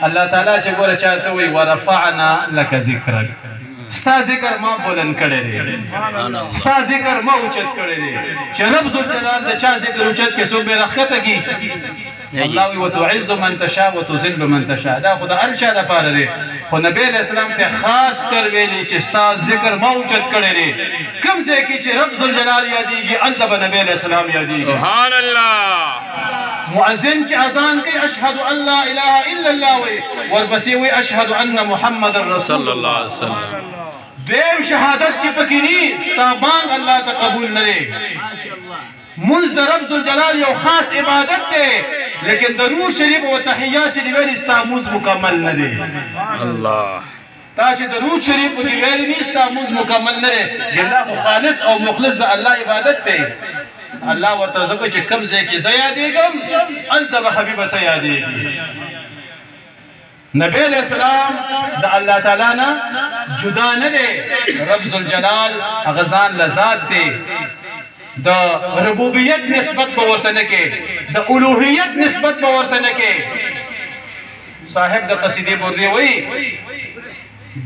الله تعالی چې ګوره چاته وي ورفعنا لك ذکرک ستا ذکر ما بلند کړی دی ستا ذکر ما اوچت کړی دی چې رب ذوالجلال د چا ذکر اوچت کې څوک به راښکته کي الله وي وتعز من تشاء وتذل من تشاء دا خو د هر چا دپاره دی خو نبی علیه السلام ته خاص کر ویلي چې ستا ذکر ما اوچت کړی دی کوم ځای کې چې رب ذوالجلال یادېږي هلته به نبی علیه السلام یادېږي سبحان الله مؤذن چې اذان کوي اشهد ان لا اله الا الله وي ورپسې وي اشهد ان محمد رسول الله علیه وسلم دویم شهادت چې پکې ني ستا بانګ الله ته قبول نه دی منځ د رب ذوالجلال یو خاص عبادت دی لیکن درود شریف او تحیات چې دی ویل ستا مونځ مکمل نه دی الله تا چې درود شریف پکې ویل ني ستا مونځ مکمل نه دی دا خو خالص او مخلص د الله عبادت دی الله ورته زکه چې کم ځای کې زه یادېږم هلته به حبیبه ته یادېږي نبی علیہ السلام د الله تعالی نه جدا نه دی رب ذوالجلال هغه ځان له ذات دی د ربوبیت نسبت به ورته نه کې د الوهیت نسبت به ورته نه کې صاحب د قصیدې بردی وایي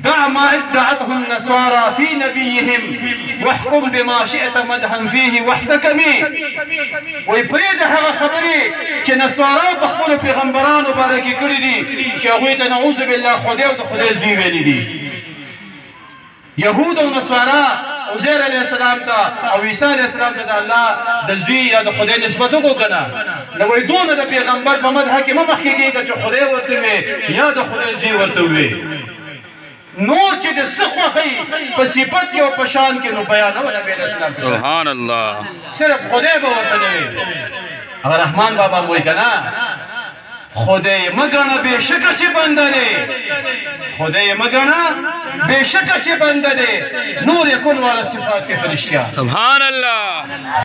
دع ما ادعته النصارى في نبيهم واحكم بما شئت مدحا فيه واحتكمي ويبريد هغه خبري چې نصارا په خپل پیغمبرانو باره کې کړي دي چې هغوی ته نعوذ بالله خدای او د خدای زوی ویلي دي یهود او نصارا عزیر علیه السلام ته او عیسی علیه السلام ته د الله د زوی یا د خدای نسبت وکړو که نه نو وایي دونه د پیغمبر په مدحه کې مه مخکې کېږه چې خدای ورته ووایي یا د خدای زوی ورته ووایي نور چې د څه خوښوي په صفت کې او په شان کې نو بیانوه نبي علیه السلام سبحان الله صرف خدای به ورته نه وي هغه رحمان بابا م وایي که نه خدای مه ګڼه بېشکه چې بنده دی خدای مه ګڼه بېشکه چې بنده دی نور یې کل والا صفات کې فرشتیا سبحان الله